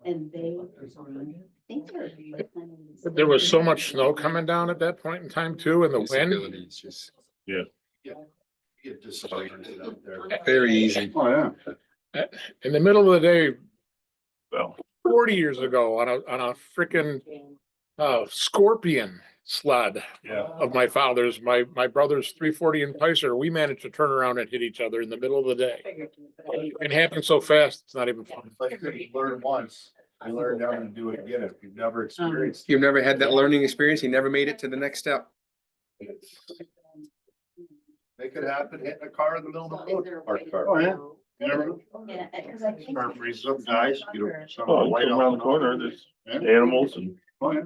And they. There was so much snow coming down at that point in time too, and the wind. It's just Yeah. get disoriented out there. very easy. Oh, yeah. In the middle of the day, Well, 40 years ago, on a freaking scorpion sled yeah. of my father's, my brother's 340 and Picer, we managed to turn around and hit each other in the middle of the day. It happened so fast, it's not even fun. Like you learn once, you learn never to do it again if you've never experienced. You've never had that learning experience. You never made it to the next step. it. They could happen hitting a car in the middle of the road. Parked car. Oh, yeah. You never know. Yeah. Freeze up guys, you know. some Oh, you white come around the out. corner, there's Yeah. animals and Oh, yeah.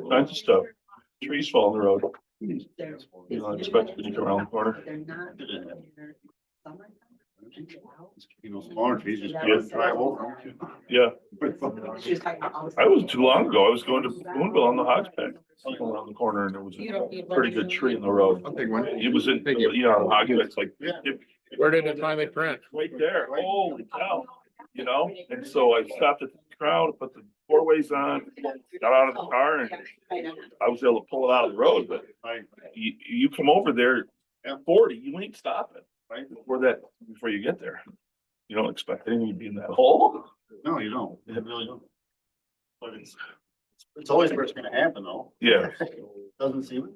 kinds of stuff. Trees fall in the road. You don't expect it when you come around the corner. You know, smaller trees just Yeah. can't drive over them. Yeah, I wasn't too long ago. I was going to Boonville on the Hodgepeg. Going around the corner and there was a pretty good tree in the road. A big one. It was in, you know, Hodgepeg, it's like, Where did it finally print? right there. Holy cow. You know, and so I stopped at the crowd, put the four ways on, got out of the car and I was able to pull it out of the road, but you come over there at 40, you ain't stopping, right? Before you get there. You don't expect anything to be in that hole. No, you don't. You really don't. But it's always where it's gonna happen though. Yeah, Doesn't seem it.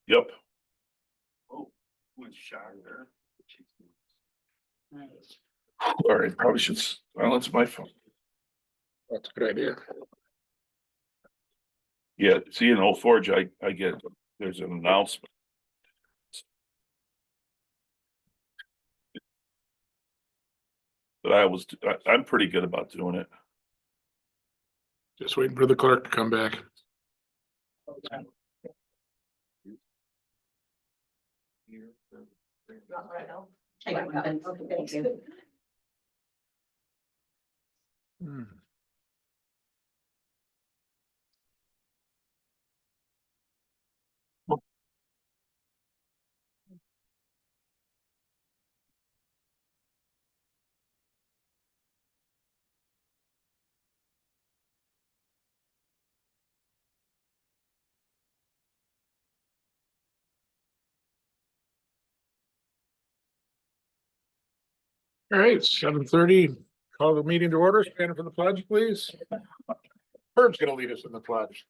yep. Oh, went shot there. All right, probably should silence my phone. That's a good idea. Yeah, see in Old Forge, I get, there's an announcement. But I'm pretty good about doing it. Just waiting for the clerk to come back. Hmm. All right, 7:30, call the meeting to order, stand for the pledge, please. Herb's gonna lead us in the pledge.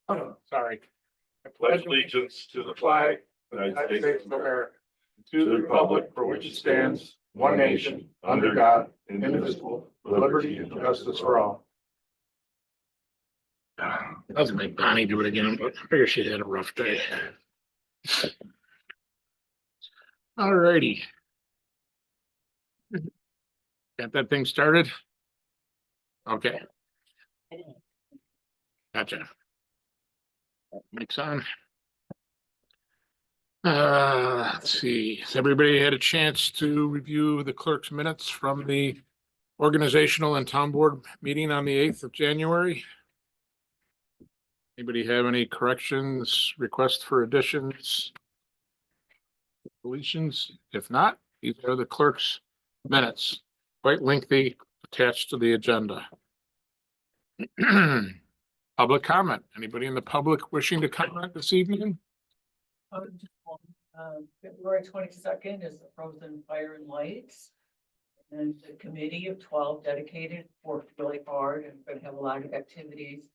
Oh, sorry. I Pledge allegiance to the flag of the United States of America, to the republic for which it stands, one nation, under God, indivisible, with liberty and justice for all. Doesn't make Bonnie do it again, but I figure she had a rough day. All righty. Got that thing started? Okay. Gotcha. Mic's on. Let's see, has everybody had a chance to review the clerk's minutes from the organizational and town board meeting on the 8th of January? Anybody have any corrections, requests for additions? Deletions? If not, these are the clerk's minutes, quite lengthy, attached to the agenda. Public comment. Anybody in the public wishing to comment this evening? February 22nd is the Frozen Fire and Lights. And the committee of 12 dedicated worked really hard and going to have a lot of activities.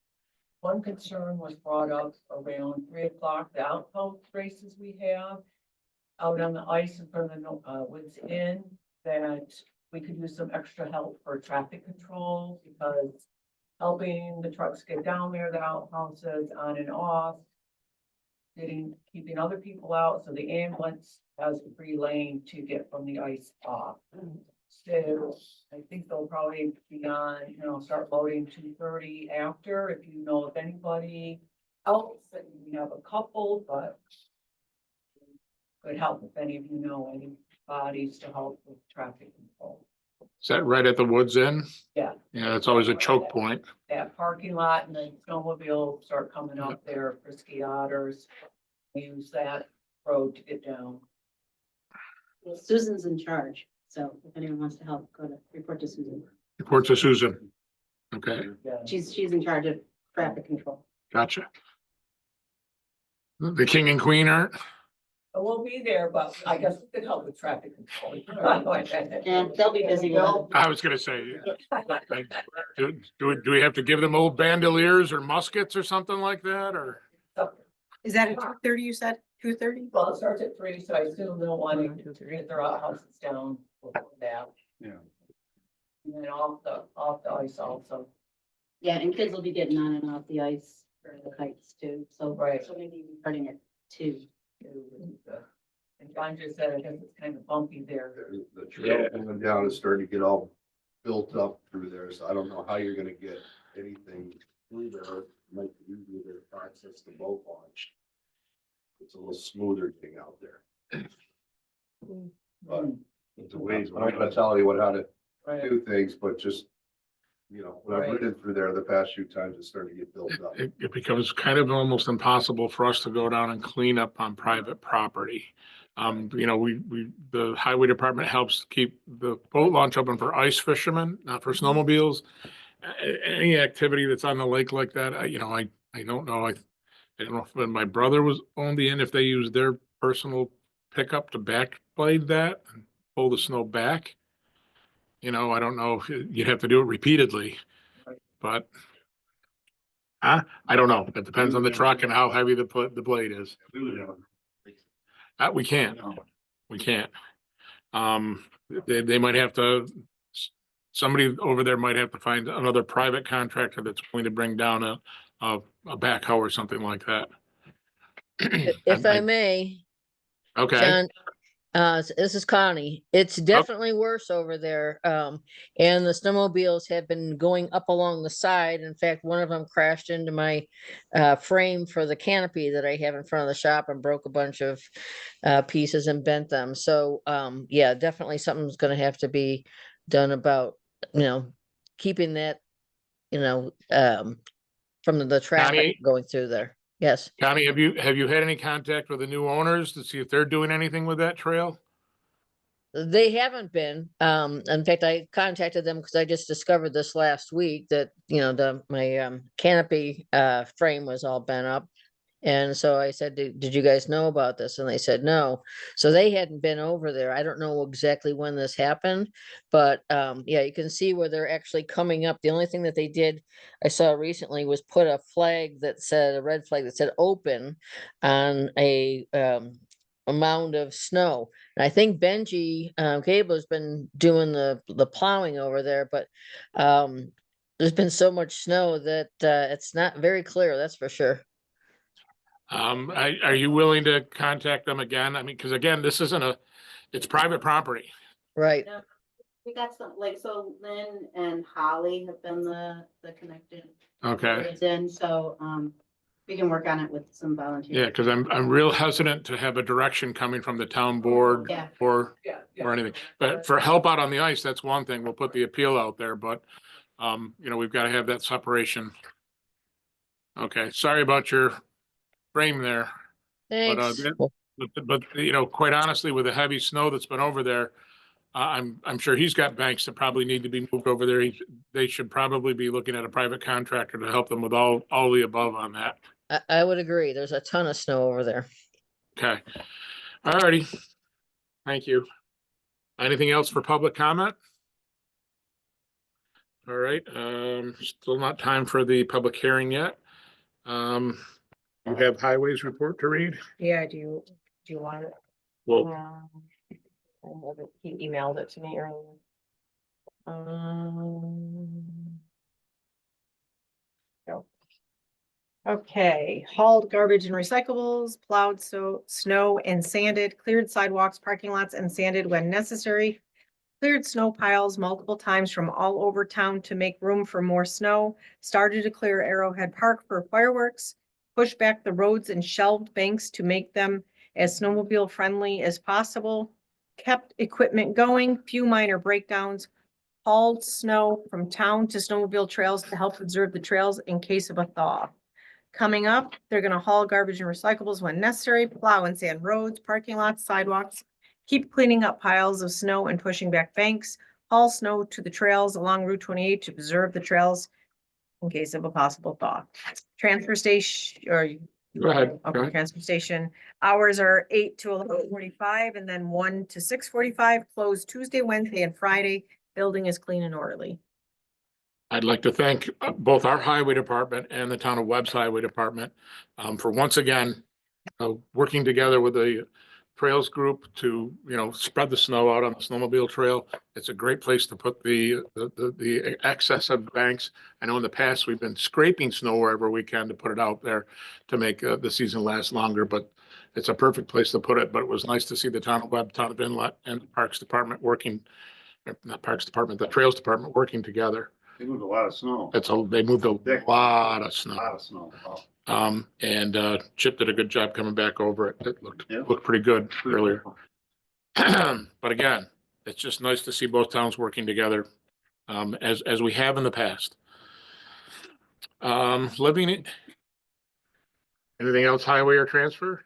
One concern was brought up around 3 o'clock, the outpost races we have out on the ice in front of the Woods Inn, that we could use some extra help for traffic control, because helping the trucks get down there, the outhouses on and off, keeping other people out, so the ambulance has a free lane to get from the ice off. So I think they'll probably be on, start loading 2:30 after, if you know of anybody else, that we have a couple, but could help if any of you know any bodies to help with traffic control. Is that right at the Woods Inn? Yeah. Yeah, it's always a choke point. That parking lot, and then snowmobile start coming up there, frisky otters, use that road to get down. Well, Susan's in charge, so if anyone wants to help, report to Susan. Report to Susan. Okay, Yeah. She's in charge of traffic control. gotcha. The king and queen aren't? We'll be there, but I guess we could help with traffic control. And they'll be busy with it. I was gonna say, do we have to give them old bandoliers or muskets or something like that, or? Is that at 2:30 you said? 2:30? Well, it starts at 3, so I assume they'll want to get their outhouses down before that. Yeah. And then off the ice also. Yeah, and kids will be getting on and off the ice for the kites too, so. Right. So maybe starting at 2. And John just said, I guess it's kind of bumpy there. The trail going down is starting to get all built up through there, so I don't know how you're gonna get anything through there. Might be easier to access the boat launch. It's a little smoother thing out there. But it's a ways, I'm not gonna tell anyone how to Right. do things, but just, you know, when I've Right. ridden through there the past few times, it's starting to get built up. It becomes kind of almost impossible for us to go down and clean up on private property. You know, the highway department helps keep the boat launch open for ice fishermen, not for snowmobiles. Any activity that's on the lake like that, I don't know. I don't know if when my brother was owned the inn, if they used their personal pickup to backblade that and pull the snow back. You know, I don't know if you'd have to do it repeatedly, but I don't know. It depends on the truck and how heavy the blade is. We can't. We can't. They might have to, somebody over there might have to find another private contractor that's going to bring down a backhoe or something like that. If I may, Okay, John, this is Connie. It's definitely worse over there. And the snowmobiles have been going up along the side. In fact, one of them crashed into my frame for the canopy that I have in front of the shop and broke a bunch of pieces and bent them. So, yeah, definitely something's gonna have to be done about, keeping that, from the traffic Connie? going through there. Yes. Connie, have you had any contact with the new owners to see if they're doing anything with that trail? They haven't been. In fact, I contacted them because I just discovered this last week that, my canopy frame was all bent up. And so I said, did you guys know about this? And they said no. So they hadn't been over there. I don't know exactly when this happened, but yeah, you can see where they're actually coming up. The only thing that they did, I saw recently, was put a red flag that said open on a mound of snow. And I think Benji Gable has been doing the plowing over there, but there's been so much snow that it's not very clear, that's for sure. Are you willing to contact them again? I mean, because again, this isn't it's private property. Right. We got some, so Lynn and Holly have been the connected. Okay. Then, so, we can work on it with some volunteers. Yeah, because I'm real hesitant to have a direction coming from the town board Yeah. or Yeah. anything. But for help out on the ice, that's one thing. We'll put the appeal out there, but we've got to have that separation. Okay, sorry about your frame there. Thanks. But quite honestly, with the heavy snow that's been over there, I'm sure he's got banks that probably need to be moved over there. They should probably be looking at a private contractor to help them with all the above on that. I would agree. There's a ton of snow over there. Okay. All righty. Thank you. Anything else for public comment? All right, still not time for the public hearing yet. You have highways report to read? Yeah, do you want it? Well, I have it. He emailed it to me earlier. Go. Okay, hauled garbage and recyclables, plowed snow and sanded, cleared sidewalks, parking lots and sanded when necessary. Cleared snow piles multiple times from all over town to make room for more snow. Started to clear Arrowhead Park for fireworks. Pushed back the roads and shelved banks to make them as snowmobile friendly as possible. Kept equipment going, few minor breakdowns. Hauled snow from town to snowmobile trails to help preserve the trails in case of a thaw. Coming up, they're gonna haul garbage and recyclables when necessary, plow and sand roads, parking lots, sidewalks, keep cleaning up piles of snow and pushing back banks, haul snow to the trails along Route 28 to preserve the trails in case of a possible thaw. Transfer station, or Go ahead. Go okay, ahead. transfer station hours are 8 to 11:45 and then 1 to 6:45, closed Tuesday, Wednesday, and Friday. Building is clean and orderly. I'd like to thank both our highway department and the town of Webb's Highway Department for once again working together with the trails group to, spread the snow out on the snowmobile trail. It's a great place to put the excess of banks. I know in the past, we've been scraping snow wherever we can to put it out there to make the season last longer, but it's a perfect place to put it. But it was nice to see the town of Webb, town of Inlet, and the Parks Department working, not Parks Department, the Trails Department working together. They moved a lot of snow. They moved a lot of snow. snow. Wow. And Chip did a good job coming back over it. It Yeah. looked pretty good earlier. But again, it's just nice to see both towns working together, as we have in the past. Anything else, highway or transfer?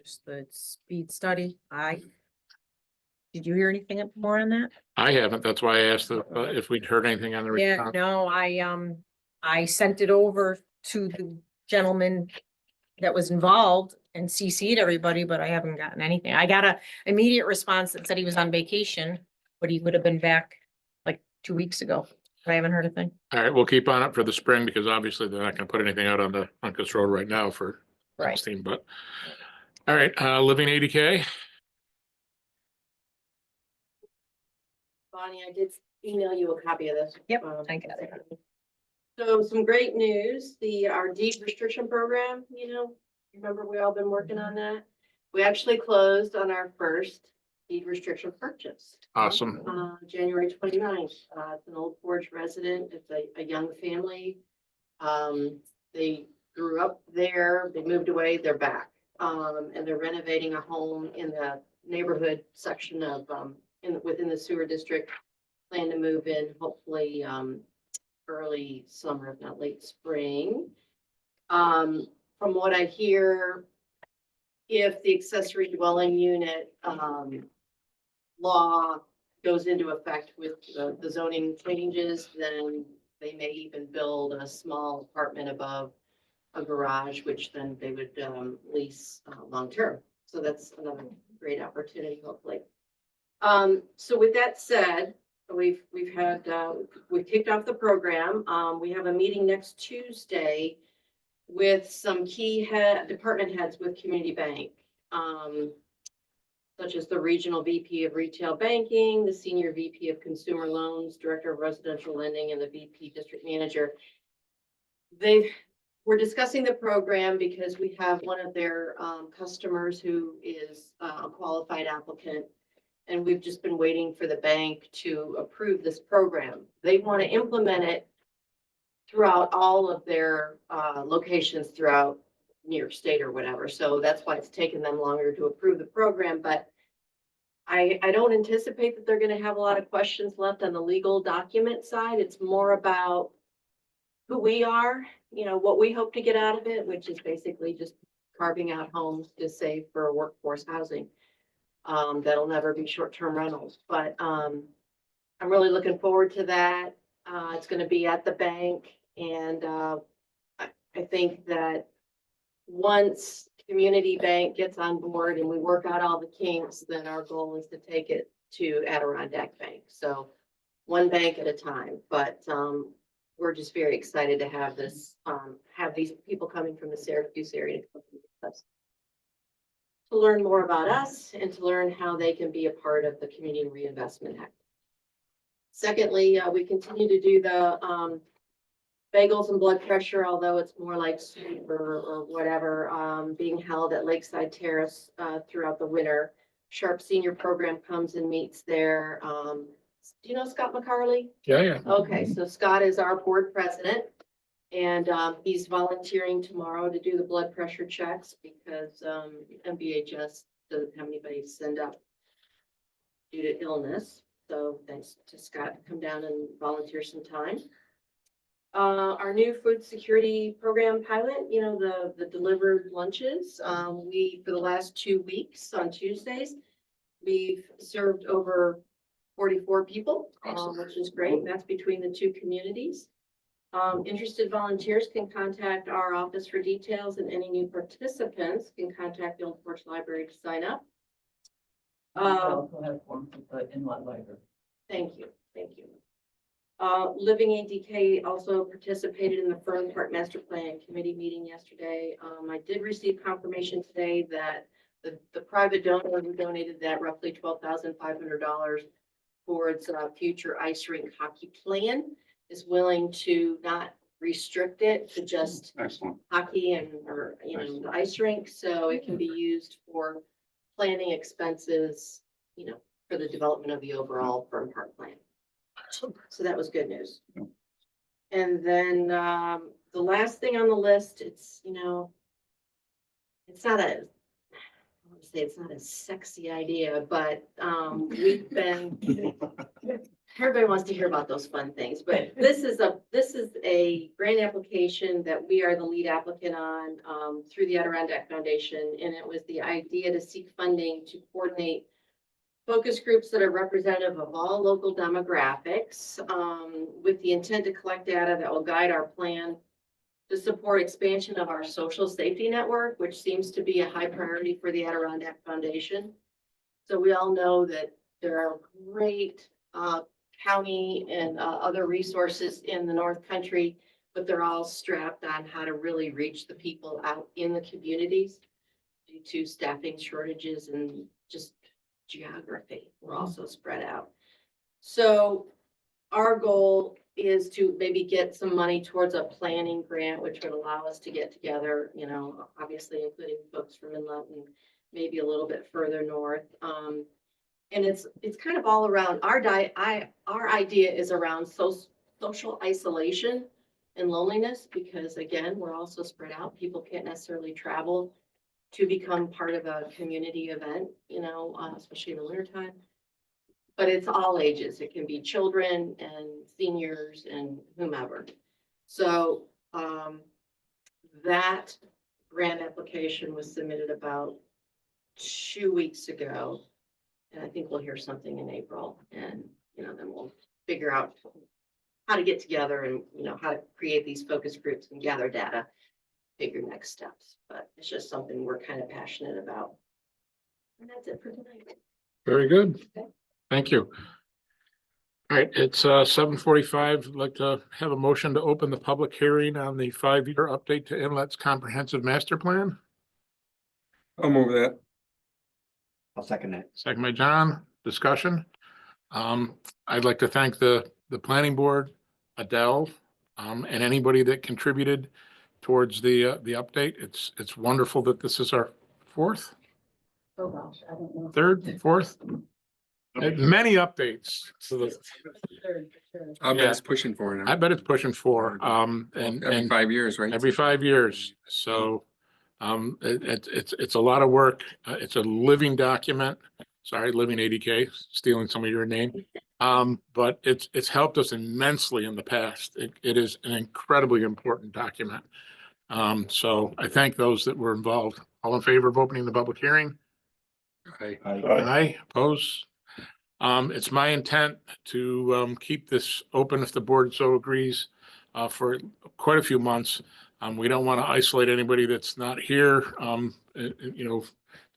Just the speed study. Did you hear anything more on that? I haven't. That's why I asked if we'd heard anything on the Yeah, response. no, I sent it over to the gentleman that was involved and CC'd everybody, but I haven't gotten anything. I got a immediate response that said he was on vacation, but he would have been back like 2 weeks ago. I haven't heard a thing. All right, we'll keep on it for the spring because obviously they're not gonna put anything out on this road right now for Right. this team, but. All right, Living 80K. Bonnie, I did email you a copy of this. Yep, I got it. So some great news, our deed restriction program, remember we all been working on that? We actually closed on our first deed restriction purchase. Awesome. January 29th. It's an Old Forge resident. It's a young family. They grew up there, they moved away, they're back. And they're renovating a home in the neighborhood section of, within the sewer district. Plan to move in hopefully, early summer, if not late spring. From what I hear, if the accessory dwelling unit, law goes into effect with the zoning changes, then they may even build a small apartment above a garage, which then they would lease long-term. So that's another great opportunity, hopefully. So with that said, we've kicked off the program. We have a meeting next Tuesday with some key department heads with Community Bank, such as the Regional VP of Retail Banking, the Senior VP of Consumer Loans, Director of Residential Lending, and the VP District Manager. We're discussing the program because we have one of their customers who is a qualified applicant. And we've just been waiting for the bank to approve this program. They want to implement it throughout all of their locations throughout New York State or whatever. So that's why it's taken them longer to approve the program. But I don't anticipate that they're going to have a lot of questions left on the legal document side. It's more about who we are, what we hope to get out of it, which is basically just carving out homes to save for workforce housing. That'll never be short-term rentals, but I'm really looking forward to that. It's going to be at the bank, and I think that once Community Bank gets on board and we work out all the kinks, then our goal is to take it to Adirondack Bank. So one bank at a time, but we're just very excited to have this, have these people coming from the Syracuse area to come with us, to learn more about us and to learn how they can be a part of the Community Reinvestment Act. Secondly, we continue to do the bagels and blood pressure, although it's more like soup or whatever, being held at Lakeside Terrace throughout the winter. Sharp Senior Program comes and meets there. Do you know Scott McCarley? Yeah. Okay, so Scott is our board president. And he's volunteering tomorrow to do the blood pressure checks because MBHS doesn't have anybody to send up due to illness. So thanks to Scott to come down and volunteer some time. Our new food security program pilot, the delivered lunches, for the last 2 weeks on Tuesdays, we've served over 44 people, which is great. That's between the two communities. Interested volunteers can contact our office for details, and any new participants can contact the Old Porch Library to sign up. We also have forms at the Inlet Library. Thank you, thank you. Living ADK also participated in the Fern Park Master Plan Committee meeting yesterday. I did receive confirmation today that the private donor who donated that roughly $12,500 towards a future ice rink hockey plan is willing to not restrict it to just Excellent. hockey or the ice rink, so it can be used for planning expenses, for the development of the overall Fern Park plan. So that was good news. Yeah. And then the last thing on the list, it's not it's not a sexy idea, but we've been, everybody wants to hear about those fun things, but this is a grant application that we are the lead applicant on through the Adirondack Foundation, and it was the idea to seek funding to coordinate focus groups that are representative of all local demographics, with the intent to collect data that will guide our plan to support expansion of our social safety network, which seems to be a high priority for the Adirondack Foundation. So we all know that there are great county and other resources in the North Country, but they're all strapped on how to really reach the people out in the communities due to staffing shortages and just geography. We're also spread out. So our goal is to maybe get some money towards a planning grant, which would allow us to get together, obviously including folks from Inlet and maybe a little bit further north. And it's kind of all around our idea is around social isolation and loneliness, because again, we're also spread out. People can't necessarily travel to become part of a community event, especially in the wintertime. But it's all ages. It can be children and seniors and whomever. So that grant application was submitted about 2 weeks ago. And I think we'll hear something in April, and, then we'll figure out how to get together and, how to create these focus groups and gather data, figure next steps. But it's just something we're kind of passionate about. And that's it for tonight. Very good. Thank you. All right, it's 7:45. I'd like to have a motion to open the public hearing on the 5-year update to Inlet's comprehensive master plan. I'll move that. I'll second that. Second by John. Discussion. I'd like to thank the planning board, Adele, and anybody that contributed towards the update. It's wonderful that this is our fourth, Oh, gosh, I don't know. third, fourth, many updates. So Third, for sure. I bet Yeah. it's pushing for it. I bet it's pushing 4, and Every 5 years, right? every 5 years. So it's a lot of work. It's a living document. Sorry, living ADK, stealing some of your name. But it's helped us immensely in the past. It is an incredibly important document. So I thank those that were involved. All in favor of opening the public hearing? Aye. Aye, oppose? It's my intent to keep this open if the board so agrees for quite a few months. We don't want to isolate anybody that's not here,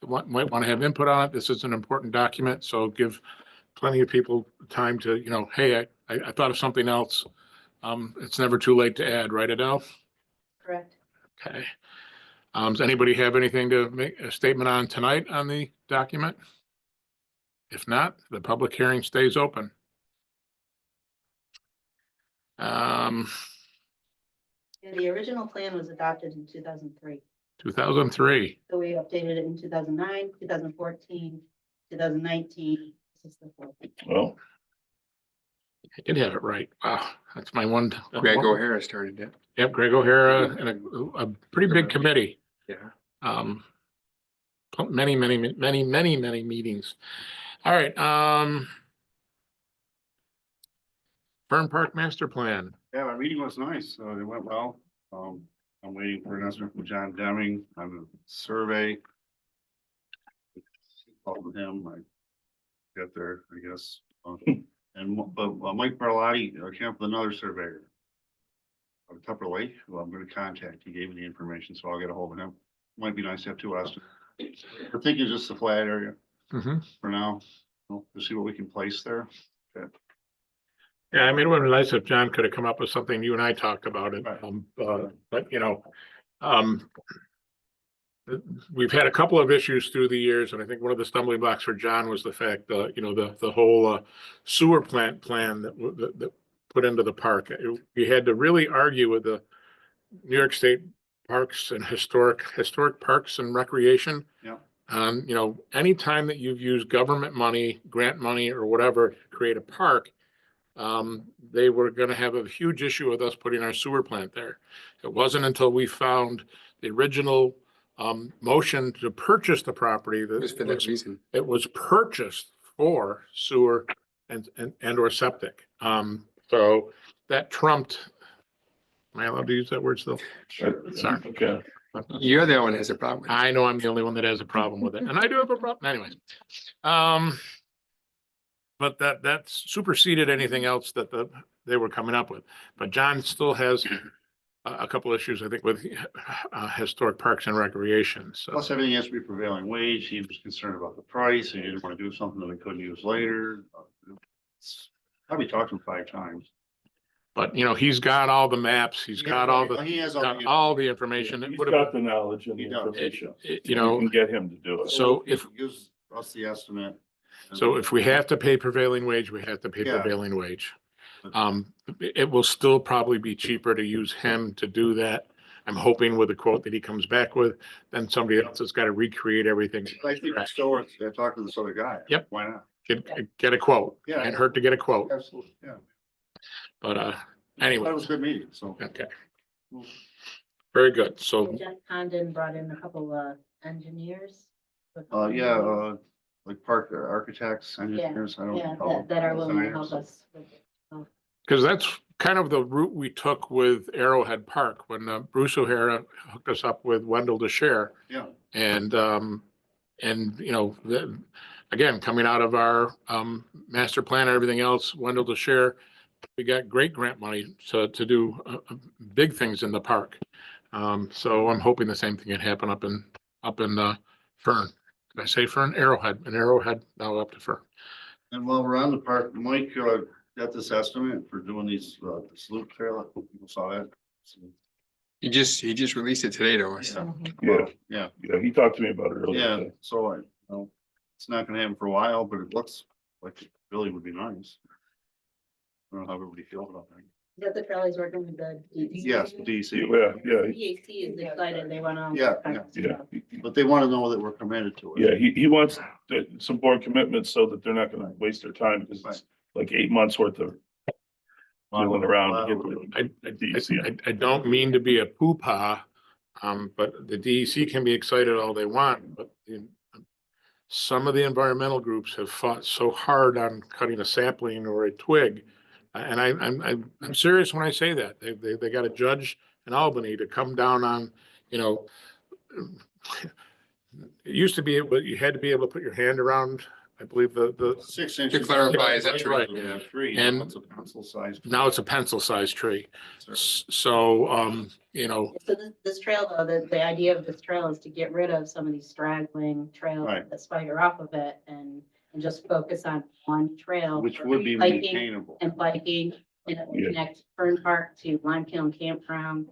might want to have input on it. This is an important document, so give plenty of people time to, hey, I thought of something else. It's never too late to add, right, Adele? Correct. Okay. Does anybody have anything to make a statement on tonight on the document? If not, the public hearing stays open. Yeah, the original plan was adopted in 2003. 2003. So we updated it in 2009, 2014, 2019. This is the fourth. Well, I did have it right. Wow, that's my one. Greg O'Hara started that. Yep, Greg O'Hara and a pretty big committee. Yeah. Many meetings. All right, Fern Park Master Plan. Yeah, our meeting was nice. It went well. I'm waiting for an estimate from John Deming on the survey. Called him, I got there, I guess. But Mike Barlotti came up with another surveyor. Of Tupper Lake, who I'm gonna contact. He gave me the information, so I'll get a hold of him. Might be nice to have two estimates. I think it's just the flat area Mhm. for now. We'll see what we can place there. Yeah, I mean, it would be nice if John could have come up with something. You and I talked about it. Right. But you know, um, we've had a couple of issues through the years, and I think one of the stumbling blocks for John was the fact, you know, the whole sewer plant plan that put into the park. We had to really argue with the New York State Parks and Historic Parks and Recreation. Yeah. You know, anytime that you've used government money, grant money, or whatever to create a park, they were gonna have a huge issue with us putting our sewer plant there. It wasn't until we found the original motion to purchase the property It was for that reason. it was purchased for sewer and or septic. So that trumped. Am I allowed to use that word still? Sure. Sorry. Okay. You're the one that has a problem with it. I know I'm the only one that has a problem with it, and I do have a problem anyways. But that superseded anything else that they were coming up with. But John still has a couple issues, I think, with historic parks and recreation, so. Plus, everything has to be prevailing wage. He was concerned about the price. He didn't want to do something that we couldn't use later. Probably talked to him 5 times. But, you know, he's got all the maps, he's got all the, He has got all the information. It He's would got have, the knowledge and the He does. information. you We know, can get him to do it. so He if, gives us the estimate. so if we have to pay prevailing wage, we have to pay Yeah. prevailing wage. It will still probably be cheaper to use him to do that. I'm hoping with the quote that he comes back with, then somebody else has got to recreate everything. I think it's still worth, I talked to this other guy. Yep. Why not? Get a quote. Yeah. Can't hurt to get a quote, Absolutely, yeah. but, That anyway, was a good meeting, so. okay. Very good. So, Jeff Condon brought in a couple engineers. Like park architects, engineers, I don't Yeah, know. that are willing to help Designers. us with it. because that's kind of the route we took with Arrowhead Park when Bruce O'Hara hooked us up with Wendell DeShare. Yeah, And you know, again, coming out of our master plan and everything else, Wendell DeShare, we got great grant money to do big things in the park. So I'm hoping the same thing can happen up in Fern. Did I say Fern? Arrowhead, and Arrowhead now up to Fern. and while we're on the park, Mike got this estimate for doing these, this loop trail, I hope people saw that. So, He just released it today to us. Yeah, Yeah, yeah, he talked to me about it earlier. yeah, today. so I, it's not gonna happen for a while, but it looks like it really would be nice. I don't know how everybody feels about that. Is that the trail he's working with the? Yes, DC, Yeah, DEC is excited, they want to. Yeah. but they wanna know that we're committed to it. yeah, he wants some board commitments so that they're not gonna waste their time because it's like 8 months worth of dealing around to get the DEC. I don't mean to be a poo-pah, but the DEC can be excited all they want, but some of the environmental groups have fought so hard on cutting a sapling or a twig. And I'm serious when I say that. They got a judge in Albany to come down on, you know, it used to be, but you had to be able to put your hand around, I believe, the 6 inches. To clarify, is that true? Right. Yeah, 3, And- and it's a pencil size. now it's a pencil-sized tree. So, you know, So this trail, though, the idea of this trail is to get rid of some of these straggling trails Right. that spider off of it and just focus on one trail. Which for would be hiking maintainable. And biking, and it will Yeah. connect Fern Park to Lime Kiln Campground.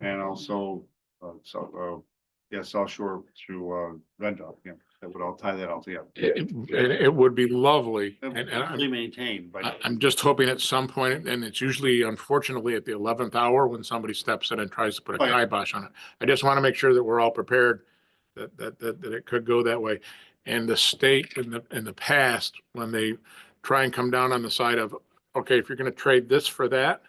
And also, South Shore through Red Dog, yeah, that would all tie that all together. it would be lovely. And Really maintained by. I'm just hoping at some point, and it's usually unfortunately at the 11th hour when somebody steps in and tries to put a Right. kibosh on it. I just want to make sure that we're all prepared that it could go that way. And the state in the past, when they try and come down on the side of, okay, if you're going to trade this for that,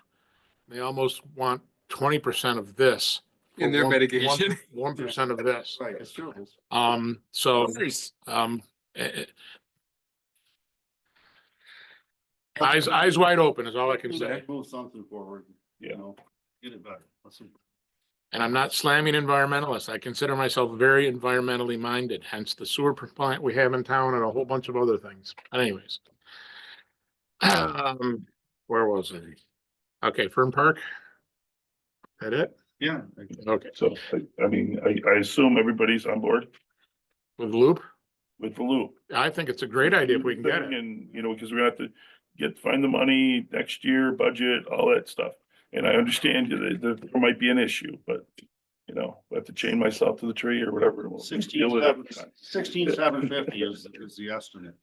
they almost want 20% of this. In their mitigation. 1% of this. Right, it's true. So, Nice. eh, eyes wide open is all I can say. Move something forward, Yeah. get it better. And I'm not slamming environmentalists. I consider myself very environmentally minded, hence the sewer plant we have in town and a whole bunch of other things. But anyways. Where was I? Okay, Fern Park. That it? Yeah. Okay, So, I mean, I assume everybody's on board with Loop, with the loop. I think it's a great idea if we can get it. And, because we're gonna have to find the money next year, budget, all that stuff. And I understand that there might be an issue, but, I have to chain myself to the tree or whatever. We'll deal with it. 16,750 is the estimate.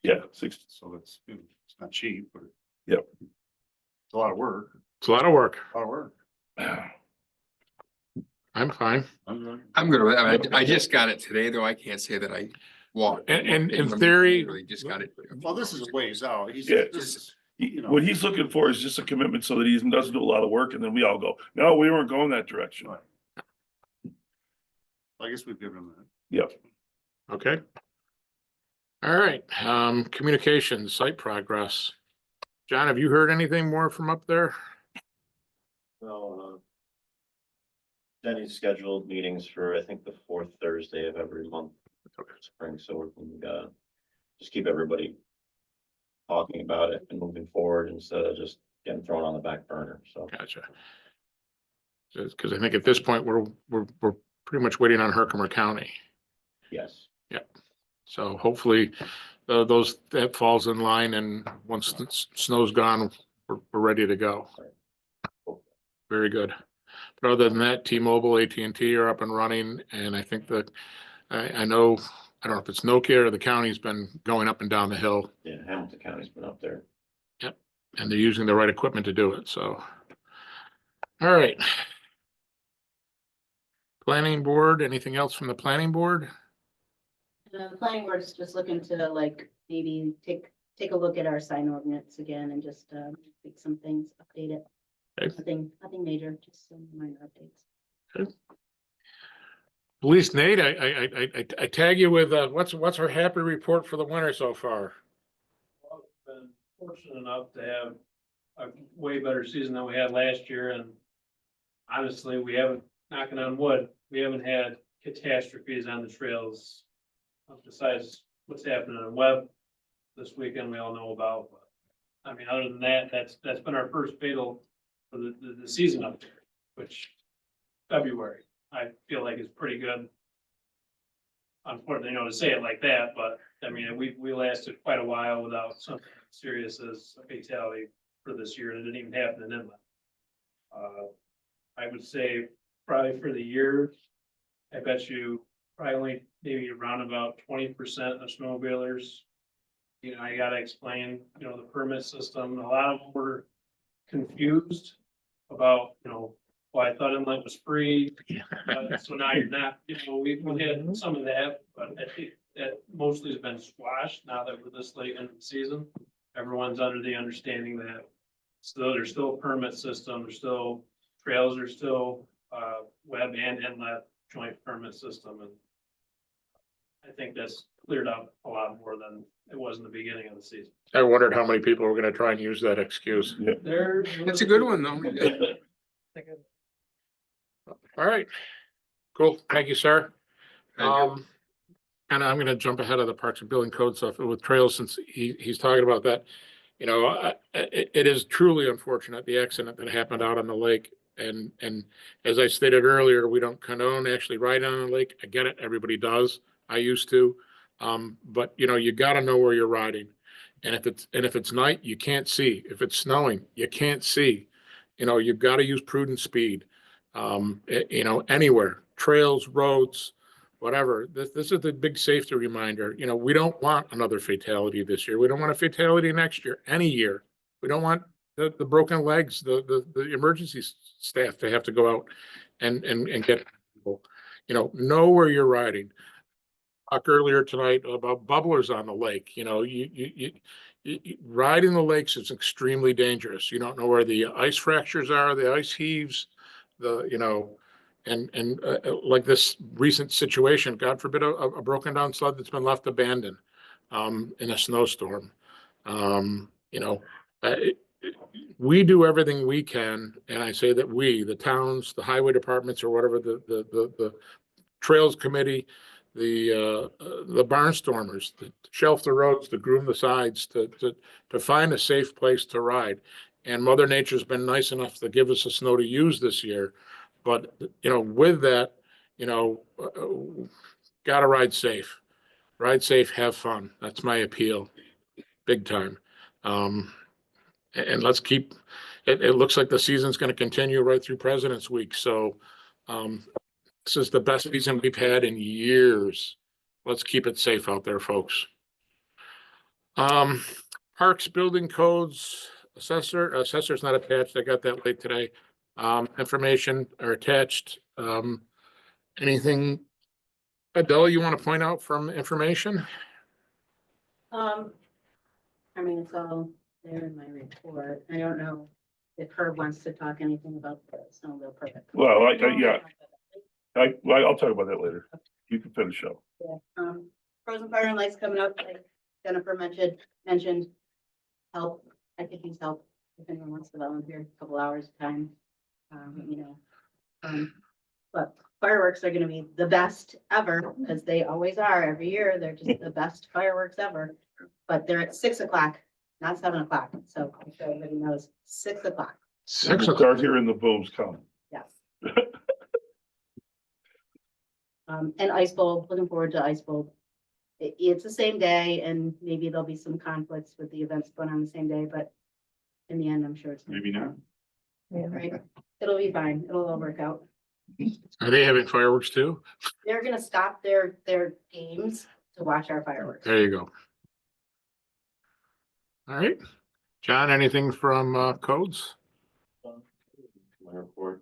Yeah, 60. So it's not cheap, but. Yep. It's a lot of work, It's a lot of work. a lot of work. I'm fine. I'm good with it. I mean, I just got it today, though. I can't say that I walked. And in theory- Really just got it. Well, this is a ways out. Yeah. What he's looking for is just a commitment so that he doesn't do a lot of work and then we all go, no, we weren't going that direction. Right. I guess we've given him that. Yep. Okay. All right, communications, site progress. John, have you heard anything more from up there? Well, Denny's scheduled meetings for, I think, the fourth Thursday of every month. Spring, so we can, just keep everybody talking about it and moving forward instead of just getting thrown on the back burner, so. Gotcha. Because I think at this point, we're pretty much waiting on Herkimer County. Yes. So hopefully, that falls in line, and once the snow's gone, we're ready to go. Very good. But other than that, T-Mobile, AT&T are up and running, and I think that, I know, I don't know if it's Nokia or the county's been going up and down the hill. Yeah, Hamilton County's been up there. And they're using the right equipment to do it, so. All right. Planning board, anything else from the planning board? The planning board's just looking to maybe take a look at our sign ordinance again and just make some things, update it. Okay. Nothing major, just some minor updates. Police Nate, I tag you with, what's our happy report for the winter so far? Well, we've been fortunate enough to have a way better season than we had last year, and honestly, we haven't, knocking on wood, we haven't had catastrophes on the trails. Besides what's happening on Webb this weekend, we all know about, but I mean, other than that, that's been our first fatal for the season up there, which February, I feel like is pretty good. Unfortunately, to say it like that, but I mean, we lasted quite a while without something serious as a fatality for this year, and it didn't even happen in Inlet. I would say probably for the year, I bet you probably only maybe around about 20% of snowmobilers. I gotta explain, the permit system. A lot of them were confused about, well, I thought Inlet was free. So now you're not, we had some of that, but I think that mostly has been squashed now that we're this late in the season. Everyone's under the understanding that there's still a permit system, there's still trails, are still Webb and Inlet joint permit system, and I think that's cleared up a lot more than it was in the beginning of the season. I wondered how many people were gonna try and use that excuse. That's a good one, though. All right, cool, thank you, sir. Thank you. And I'm gonna jump ahead of the Parks and Building Code stuff with trails, since he's talking about that. It is truly unfortunate, the accident that happened out on the lake. And as I stated earlier, we don't condone actually riding on the lake. I get it, everybody does. I used to. But you gotta know where you're riding. And if it's night, you can't see. If it's snowing, you can't see. You've got to use prudent speed. Anywhere, trails, roads, whatever. This is the big safety reminder. We don't want another fatality this year. We don't want a fatality next year, any year. We don't want the broken legs, the emergency staff to have to go out and get people. Know where you're riding. Talked earlier tonight about bubblers on the lake. Riding the lakes is extremely dangerous. You don't know where the ice fractures are, the ice heaves, like this recent situation, God forbid, a broken down sled that's been left abandoned in a snowstorm. you know, we do everything we can, and I say that we, the towns, the highway departments, or whatever, the trails committee, the barnstormers, to shelf the roads, to groom the sides, to find a safe place to ride. And Mother Nature's been nice enough to give us the snow to use this year. But, you know, with that, you know, gotta ride safe. Ride safe, have fun. That's my appeal, big time. And let's keep, it looks like the season's gonna continue right through President's Week, so, this is the best season we've had in years. Let's keep it safe out there, folks. Parks, building codes, assessor's not attached. I got that late today. Information are attached. Anything, Adele, you want to point out from information? I mean, it's all there in my report. I don't know if Herb wants to talk anything about the snowmobile program. Well, yeah, I'll talk about that later. You can finish up. Yeah, Frozen Fire and Lights coming up, like Jennifer mentioned help. I could use help if anyone wants to volunteer a couple hours of time. You know, but fireworks are gonna be the best ever, as they always are every year. They're just the best fireworks ever. But they're at 6 o'clock, not 7 o'clock. So I'm sure everybody knows 6 o'clock. 6 o'clock. Start hearing the booms come. Yes. And Ice Bowl, looking forward to Ice Bowl. It's the same day, and maybe there'll be some conflicts with the events going on the same day, but in the end, I'm sure it's. Maybe not. Right, it'll be fine, it'll all work out. Are they having fireworks too? They're gonna stop their games to watch our fireworks. There you go. All right. John, anything from codes? My report,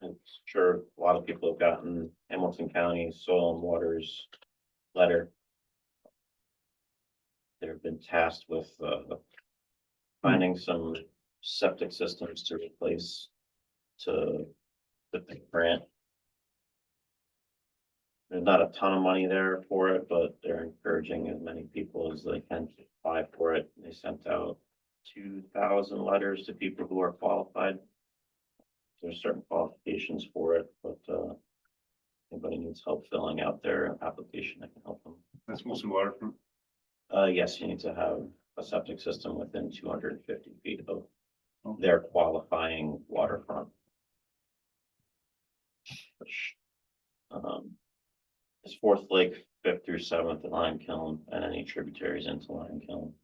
I'm sure a lot of people have gotten Hamilton County Soil and Waters letter. They've been tasked with finding some septic systems to replace to the grant. There's not a ton of money there for it, but they're encouraging as many people as they can to apply for it. They sent out 2,000 letters to people who are qualified. There's certain qualifications for it, but anybody needs help filling out their application, I can help them. That's mostly waterfront. Yes, you need to have a septic system within 250 feet of their qualifying waterfront. Which is Fourth Lake, 5th through 7th, and Lime Kiln, and any tributaries into Lime Kiln.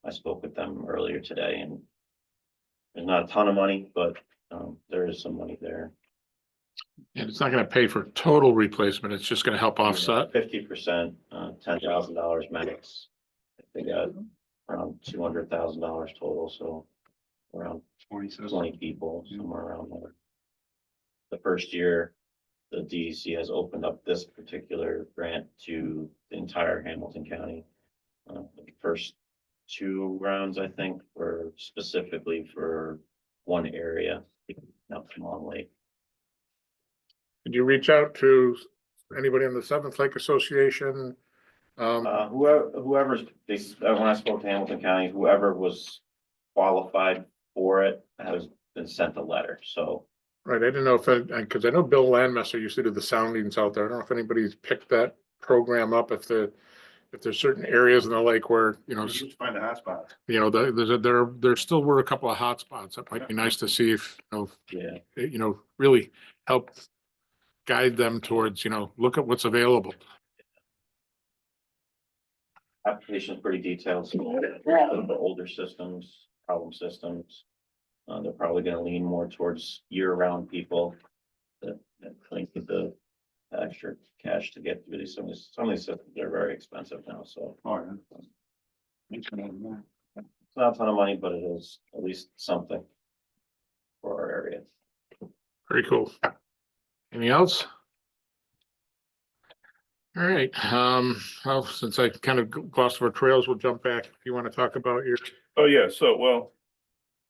I spoke with them earlier today, and there's not a ton of money, but there is some money there. And it's not going to pay for total replacement. It's just going to help offset. 50%, $10,000 medics. They got around $200,000 total, so around 20 people, somewhere around there. The first year, the DEC has opened up this particular grant to the entire Hamilton County. The first 2 rounds, I think, were specifically for one area, not Long Lake. Did you reach out to anybody in the Seventh Lake Association? Whoever's, when I spoke to Hamilton County, whoever was qualified for it has been sent a letter, so. Right, I didn't know if, because I know Bill Landmaster used to do the soundings out there. I don't know if anybody's picked that program up, if there's certain areas in the lake where, you know, Find a hotspot. you know, there still were a couple of hot spots. That might be nice to see if, you know, really help guide them towards, you know, look at what's available. Application is pretty detailed, so the older systems, problem systems. They're probably gonna lean more towards year-round people that need the extra cash to get through these. Some of these systems are very expensive now, so. It's not a ton of money, but it is at least something for our area. Very cool. Anything else? All right, well, since I kind of glossed over trails, we'll jump back. If you want to talk about your. Oh, yeah, so, well,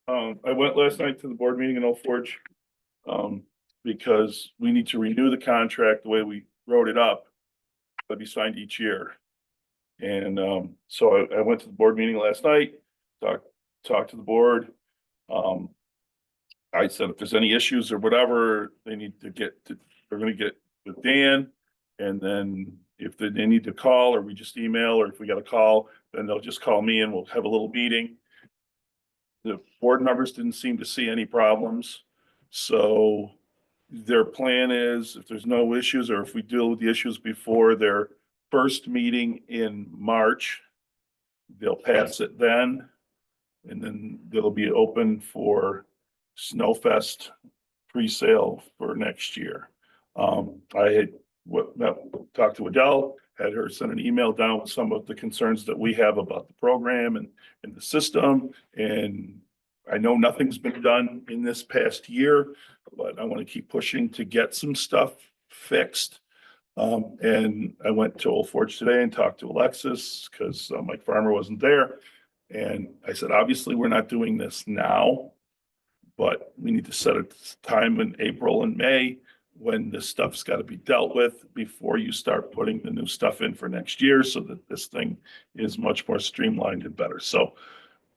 I went last night to the board meeting in Old Forge, because we need to renew the contract the way we wrote it up, but be signed each year. And, so I went to the board meeting last night, talked to the board. I said, if there's any issues or whatever, they're gonna get with Dan. And then if they need to call, or we just email, or if we got a call, then they'll just call me and we'll have a little meeting. The board members didn't seem to see any problems. So their plan is, if there's no issues, or if we deal with the issues before their first meeting in March, they'll pass it then. And then it'll be open for Snowfest pre-sale for next year. I had talked to Adele, had her send an email down with some of the concerns that we have about the program and the system. And I know nothing's been done in this past year, but I want to keep pushing to get some stuff fixed. And I went to Old Forge today and talked to Alexis because Mike Farmer wasn't there. And I said, obviously, we're not doing this now, but we need to set a time in April and May when this stuff's got to be dealt with before you start putting the new stuff in for next year, so that this thing is much more streamlined and better. So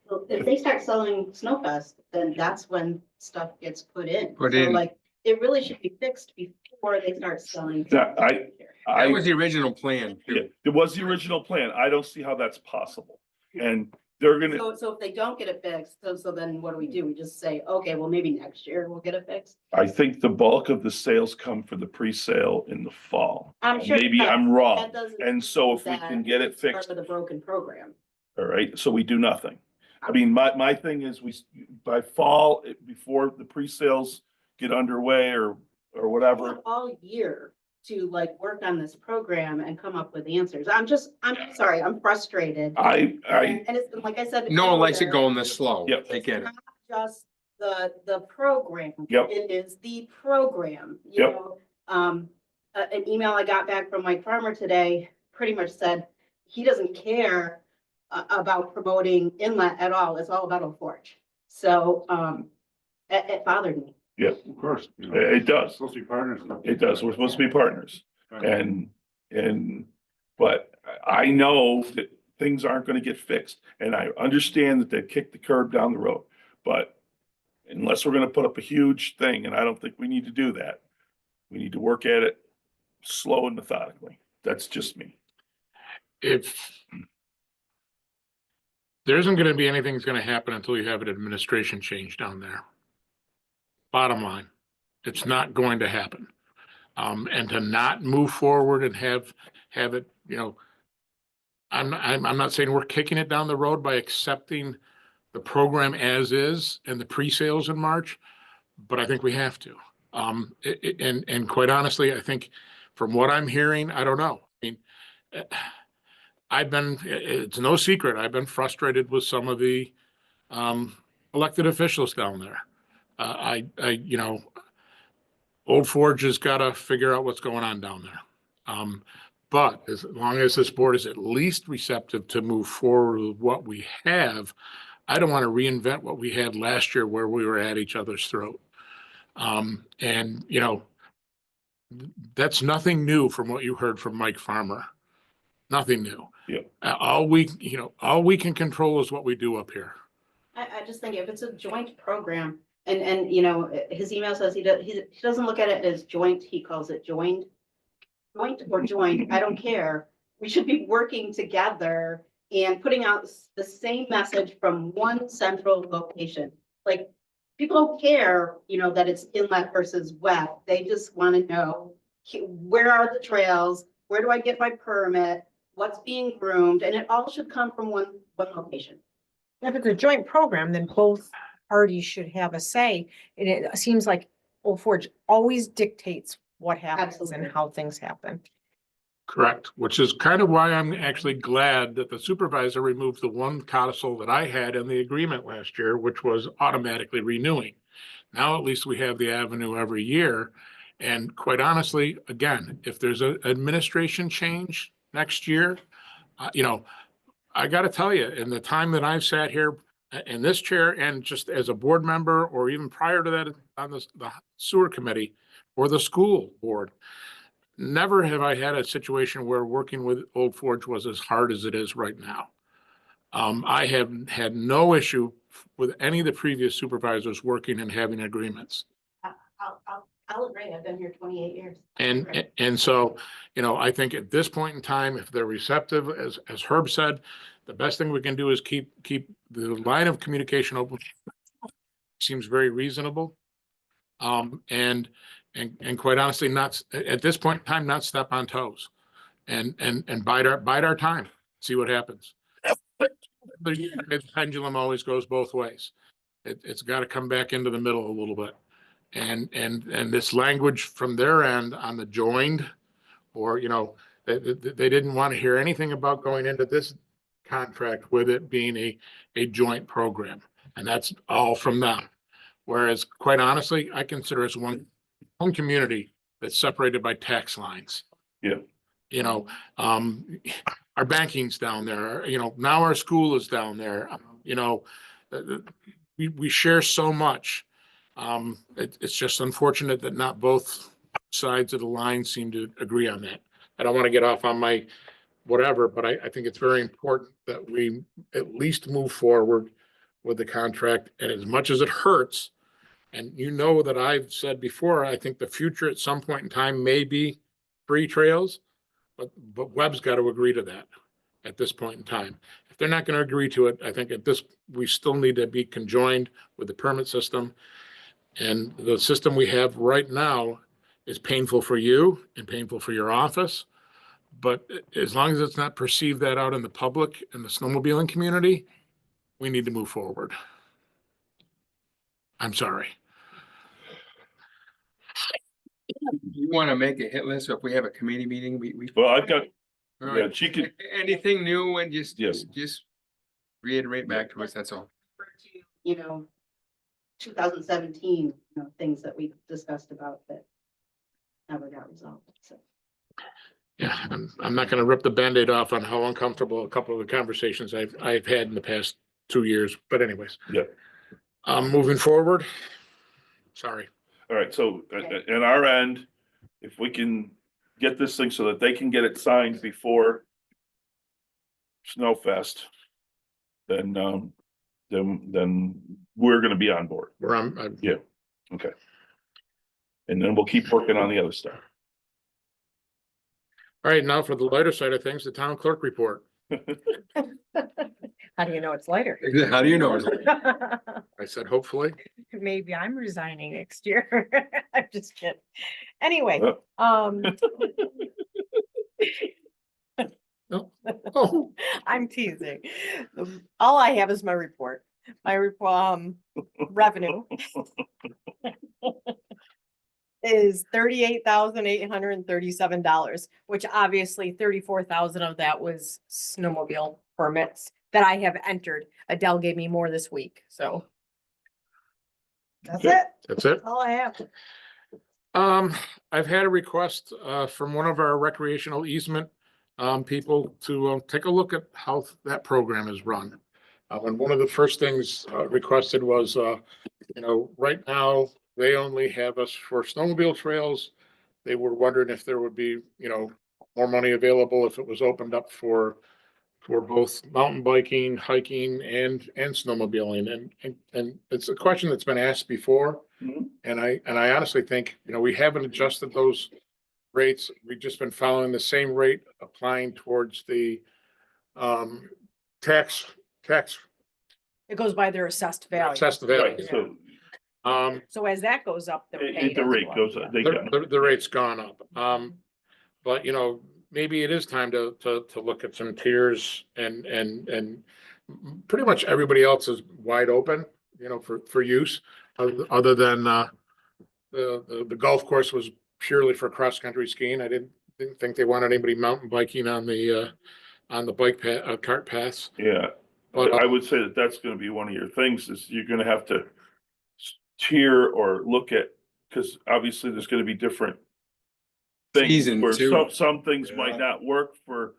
Well, if they start selling Snowfest, then that's when stuff gets put in. Put So, in. like, it really should be fixed before they start selling. Yeah, That was the original plan. yeah, it was the original plan. I don't see how that's possible. And they're gonna, So if they don't get it fixed, so then what do? We just say, okay, well, maybe next year we'll get it fixed. I think the bulk of the sales come for the pre-sale in the fall. I'm sure. Maybe that- I'm wrong. that doesn't And so if we mean can that get it it's part fixed, of the broken program. all right, so we do nothing. I mean, my thing is by fall, before the pre-sales get underway or whatever. All year to like work on this program and come up with answers. I'm sorry, I'm frustrated. I, And it's, like I said. No one likes it earlier, going this slow. Yep. I get it. It's not just the program. Yep. It is the program, you Yep. know. An email I got back from Mike Farmer today pretty much said he doesn't care about promoting Inlet at all. It's all about Old Forge. So, it bothered me. yeah, Of course. it does. Supposed to be partners. It does. We're supposed to be partners. But I know that things aren't gonna get fixed, and I understand that they kicked the curb down the road. But unless we're gonna put up a huge thing, and I don't think we need to do that, we need to work at it slow and methodically. That's just me. If there isn't gonna be anything that's gonna happen until you have an administration change down there. Bottom line, it's not going to happen. And to not move forward and have it, you know, I'm not saying we're kicking it down the road by accepting the program as is and the pre-sales in March, but I think we have to. And quite honestly, I think from what I'm hearing, I don't know. I mean, it's no secret, I've been frustrated with some of the elected officials down there. You know, Old Forge has got to figure out what's going on down there. But as long as this board is at least receptive to move forward with what we have, I don't want to reinvent what we had last year where we were at each other's throat. And, you know, that's nothing new from what you heard from Mike Farmer. Nothing new. Yep. All we can control is what we do up here. I just think if it's a joint program and, you know, his email says he doesn't look at it as joint, he calls it joined. Joint or joined, I don't care. We should be working together and putting out the same message from one central location. Like, people don't care, you know, that it's inlet versus wet. They just want to know, where are the trails? Where do I get my permit? What's being groomed? And it all should come from one location. If it's a joint program, then both parties should have a say. And it seems like Old Forge always dictates what happens and Absolutely. how things happen. Correct, which is kind of why I'm actually glad that the supervisor removed the one codicil that I had in the agreement last year, which was automatically renewing. Now at least we have the avenue every year. And quite honestly, again, if there's an administration change next year, you know, I got to tell you, in the time that I've sat here in this chair and just as a board member, or even prior to that on the sewer committee or the school board, never have I had a situation where working with Old Forge was as hard as it is right now. I have had no issue with any of the previous supervisors working and having agreements. I'll agree. I've been here 28 years. And so, I think at this point in time, if they're receptive, as Herb said, the best thing we can do is keep the line of communication open. Seems very reasonable. And quite honestly, not, at this point in time, not step on toes. And bide our time, see what happens. The pendulum always goes both ways. It's got to come back into the middle a little bit. And this language from their end on the joined, or, they didn't want to hear anything about going into this contract with it being a joint program. And that's all from them. Whereas quite honestly, I consider us one community that's separated by tax lines. Yeah. Our banking's down there, now our school is down there, we share so much. It's just unfortunate that not both sides of the line seem to agree on that. I don't want to get off on my whatever, but I think it's very important that we at least move forward with the contract. And as much as it hurts, and that I've said before, I think the future at some point in time may be free trails, but Webb's got to agree to that at this point in time. If they're not going to agree to it, I think we still need to be conjoined with the permit system. And the system we have right now is painful for you and painful for your office. But as long as it's not perceived that out in the public and the snowmobiling community, we need to move forward. I'm sorry. You want to make a hit list, so if we have a committee meeting, we. Well, I've got, All yeah, right. she could, Anything new and just Yes. reiterate back to us, that's all. You know, 2017, things that we discussed about that never got resolved, so. Yeah, I'm not gonna rip the Band-Aid off on how uncomfortable a couple of the conversations I've had in the past 2 years, but anyways. Yeah. Moving forward. Sorry. all right, so in our end, if we can get this thing so that they can get it signed before Snowfest, then we're gonna be on board. Where I'm Yeah. Okay. And then we'll keep working on the other stuff. all right, now for the lighter side of things, the town clerk report. How do you know it's lighter? How do you know? I said, hopefully. Maybe I'm resigning next year. I'm just kidding. Anyway, Oh, I'm teasing. All I have is my report. My revenue is $38,837, which obviously 34,000 of that was snowmobile permits that I have entered. Adele gave me more this week, so. That's Okay. it. that's it. That's all I have. I've had a request from one of our recreational easement people to take a look at how that program is run. And one of the first things requested was, right now, they only have us for snowmobile trails. They were wondering if there would be, more money available if it was opened up for both mountain biking, hiking, and snowmobiling. And it's a question that's been asked before. Mhm. And I honestly think, we haven't adjusted those rates. We've just been following the same rate applying towards the tax It goes by their assessed value. assessed Right, value. so So as that goes up, the pay the does rate go up, goes, yeah. they got, The rate's gone up. But maybe it is time to look at some tiers and pretty much everybody else is wide open, for use. Other than the golf course was purely for cross-country skiing. I didn't think they wanted anybody mountain biking on the bike path, cart paths. yeah. But I would say that that's gonna be one of your things, is you're gonna have to tier or look at, because obviously there's gonna be different things Season where too. some things might Yeah. not work for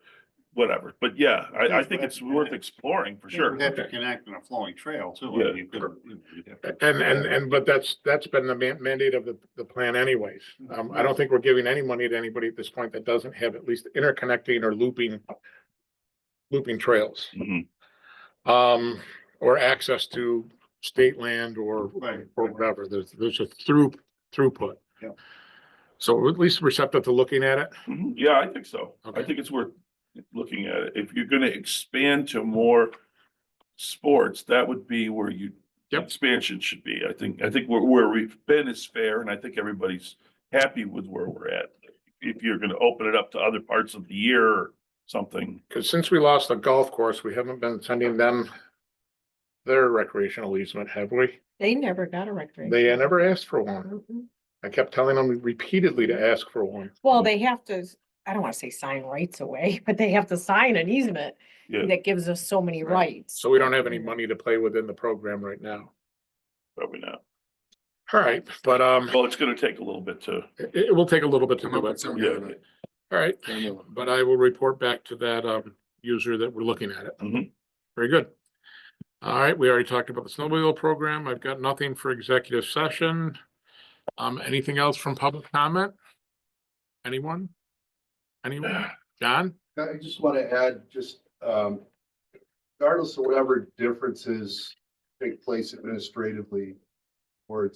whatever, but yeah, I think it's worth exploring for sure. You'd have to connect in a flowing trail too. Yeah. You could, you'd have to- And, but that's been the mandate of the plan anyways. I don't think we're giving any money to anybody at this point that doesn't have at least interconnecting or looping trails. Mhm. Or access to state land or Right. whatever. There's a throughput. Yeah. So we're at least receptive to looking at it. Mhm. Yeah, I think so. I Okay. think it's worth looking at it. If you're gonna expand to more sports, that would be where Yep. expansion should be. I think where we've been is fair, and I think everybody's happy with where we're at. If you're gonna open it up to other parts of the year or something, Because since we lost the golf course, we haven't been sending them their recreational easement, have we? They never got a recreation. They never asked for one. Mhm. I kept telling them repeatedly to ask for one. Well, they have to, I don't wanna say sign rights away, but they have to sign an easement yeah, that gives us so many rights. So we don't have any money to play within the program right now. probably not. All right, but, Well, it's gonna take a little bit to, it will take a little bit to Come do up with it. some yeah. kind of All right, formula. but I will report back to that, user that we're looking at it. Mhm. Very good. All right, we already talked about the snowmobile program. I've got nothing for executive session. Anything else from public comment? Anyone? Anyone? John? I just want to add, just, regardless of whatever differences take place administratively, or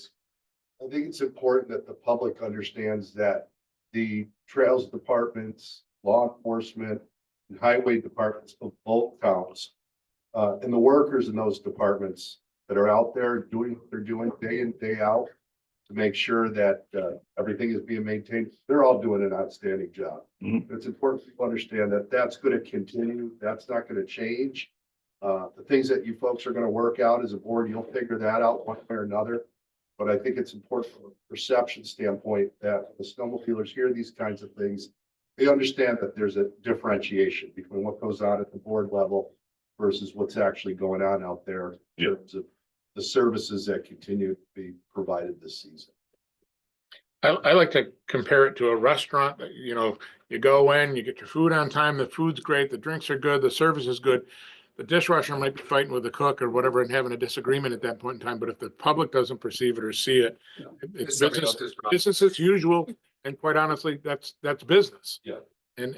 I think it's important that the public understands that the trails departments, law enforcement, and highway departments of both towns, and the workers in those departments that are out there doing what they're doing day in, day out to make sure that, everything is being maintained, they're all doing an outstanding job. Mhm. It's important to understand that that's gonna continue, that's not gonna change. The things that you folks are gonna work out as a board, you'll figure that out one way or another. But I think it's important from a perception standpoint that the snowmobilers hear these kinds of things. They understand that there's a differentiation between what goes on at the board level versus what's actually going on out there in Yeah. terms of the services that continue to be provided this season. I like to compare it to a restaurant that, you go in, you get your food on time, the food's great, the drinks are good, the service is good. The dishwasher might be fighting with the cook or whatever and having a disagreement at that point in time, but if the public doesn't perceive it or see it, it's Somebody business, else's problem. business as usual. And quite honestly, that's business. Yeah. And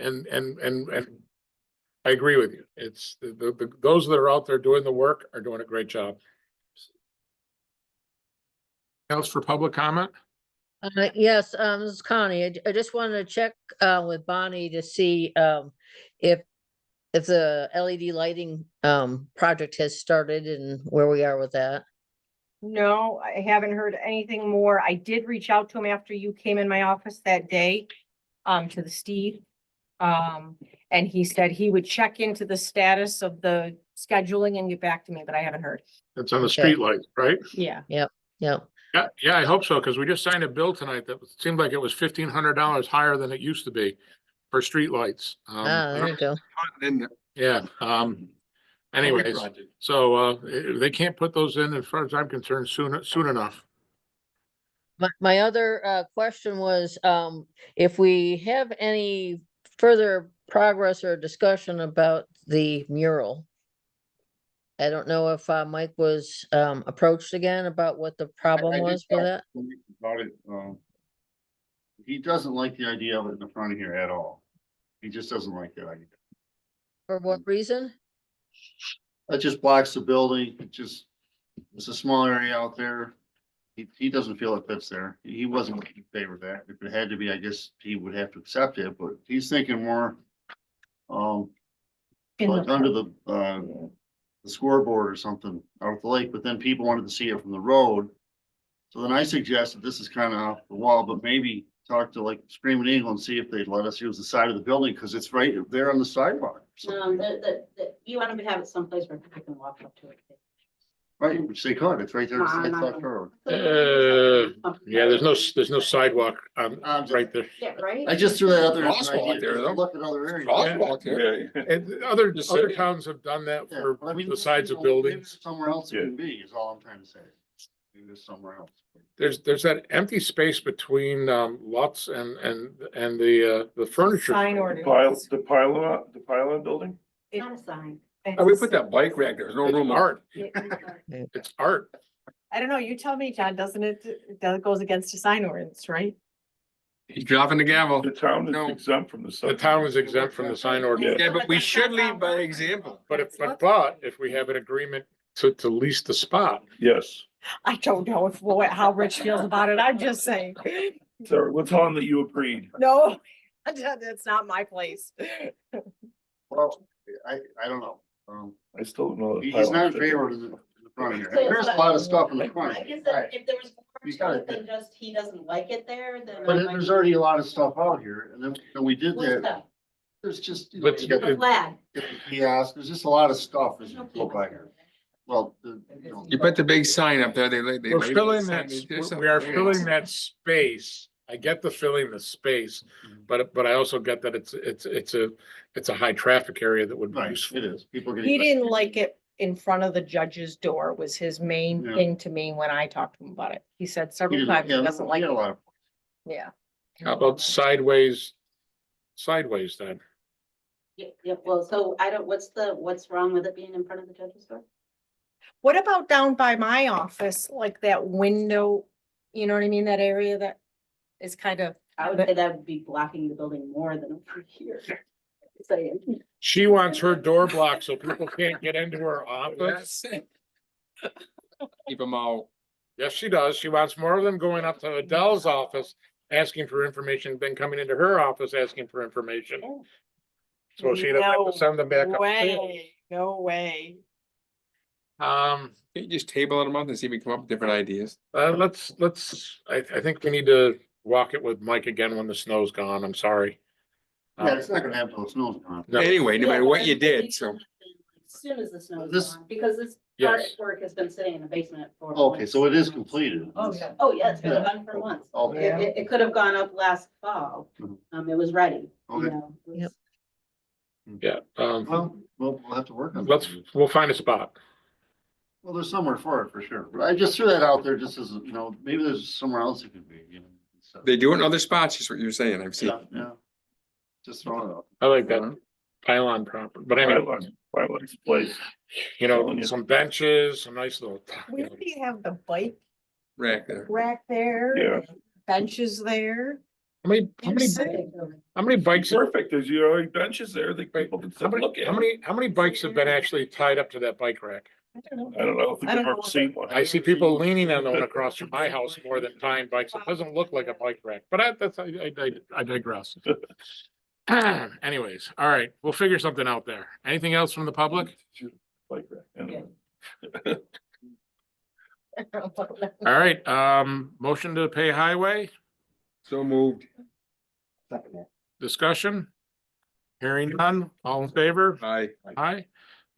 I agree with you. It's those that are out there doing the work are doing a great job. Else for public comment? Yes, this is Connie. I just wanted to check with Bonnie to see if the LED lighting project has started and where we are with that. No, I haven't heard anything more. I did reach out to him after you came in my office that day, to the Steve. And he said he would check into the status of the scheduling and get back to me, but I haven't heard. It's on the Okay. street light, right? Yeah. Yeah. Yeah, I hope so, because we just signed a bill tonight that seemed like it was $1,500 higher than it used to be for streetlights. There you go. Then Yeah, anyways, project. so, they can't put those in, as far as I'm concerned, soon enough. My other question was, if we have any further progress or discussion about the mural. I don't know if Mike was approached again about what the problem was with that. About it, he doesn't like the idea of it in the front of here at all. He just doesn't like that idea. For what reason? That just blocks the building. It's a small area out there. He doesn't feel it fits there. He wasn't in favor of that. If it had to be, I guess he would have to accept it, but he's thinking more, In like the- under the scoreboard or something out at the lake, but then people wanted to see it from the road. So then I suggested, this is kind of off the wall, but maybe talk to like Screaming Eagle and see if they'd let us use the side of the building, because it's right there on the sidewalk. You want them to have it someplace where people can walk up to it. Right, which they could, it's right there, Nah, it's nah, South nah. Road. Yeah, there's no sidewalk, right there. Yeah, right? I just threw that out there as an Crosswalk idea, there, just to though. look at other areas. Crosswalk here. Yeah. And other Just other saying. towns have done that Yeah, for but I mean, the sides of you know, maybe buildings. Somewhere else it Yeah. can be, is all I'm trying to say. maybe there's somewhere else. There's that empty space between, Lutz and the furniture. Sign store. ordinance. The pylon building? It's not a sign. Oh, we put that bike rack there. There's no It's room. art. It- It's art. I don't know, you tell me, John, doesn't it, that goes against the sign ordinance, right? He's dropping the gavel. The town is No. exempt from the. The town is exempt from the sign ordinance. Yeah, but we should lead by example. But if we have an agreement to lease the spot, Yes, I don't know how Rich feels about it, I'm just saying. so we'll tell them that you agreed. No, that's not my place. Well, I don't know. I still don't know. He's not in favor of the front here. There's a lot of stuff in the front. I guess that if there was He's more got to it. it than just he doesn't like it there, then. But I might there's be- already a lot of stuff out here, and then we did What's that. that? There's just, you know, Let's you get got The the flag. kiosk, there's just a lot of stuff as you go by here. Well, You put the big sign up there, they. we're label filling the that, sign. There's we are something. filling that space. I get the filling the space, but I also get that it's a high traffic area that would be right, useful. it is. People are He getting. didn't like it in front of the judge's door was his main Yeah. thing to me when I talked to him about it. He said He several didn't- times he yeah, doesn't like he had it. a lot of- Yeah. How about sideways then? Yeah, well, so I don't, what's wrong with it being in front of the judge's door? What about down by my office, like that window, you know what I mean, that area that is kind of, I would say that would be blocking the building more than over here. Saying. She wants her door blocked so people can't get into her office. Keep them out. Yes, she does. She wants more of them going up to Adele's office, asking for information, than coming into her office asking for information. So she doesn't have to send them back up. no way. Can't you just table it a month and see if we come up with different ideas? I think we need to walk it with Mike again when the snow's gone. I'm sorry. Yeah, it's not gonna happen till the snow's gone. No. Anyway, no matter what you did, so. As soon as the snow is This- gone, because this Yes. artwork has been sitting in the basement for. Okay, so it is completed. Oh, yeah. Oh, yeah, it's been Yeah. done for months. Okay, It could have gone up last fall. Mhm. It was ready, you Okay. know. it was- Yep. Yeah, well, we'll have to work on we'll find a spot. Well, there's somewhere for it, for sure. But I just threw that out there just as, you know, maybe there's somewhere else it could be, you know. so. They do it in other spots, is what you're saying. I've seen. Yeah, yeah. Just throwing it out. I like that pylon proper, but anyway, Pylon's place. you know, some benches, some nice little. Where do you have the bike Rack there. rack there? Yeah. Benches there? How many bikes, Perfect, there's your benches there that people can sit and look at. how many bikes have been actually tied up to that bike rack? I don't know if I don't I've know ever what seen one. I see people leaning on the one across from my house more than tying bikes. It doesn't look like a bike rack, but I digress. Anyways, all right, we'll figure something out there. Anything else from the public? Like that, anyway. All right, motion to pay highway, So moved. Second that. discussion? Hearing none, all in favor? Aye. Aye.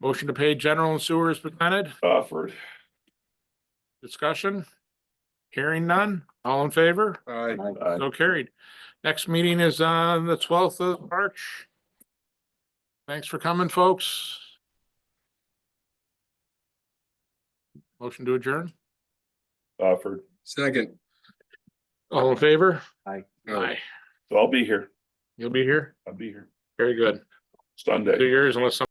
Motion to pay general and sewer is presented, Offered. discussion? Hearing none, all in favor? Aye. So carried. Next meeting is on the 12th of March. Thanks for coming, folks. Motion to adjourn, Offered, Second. all in favor? Aye. Aye. so I'll be here, You'll be here? I'll be here Very good. Sunday. Do yours unless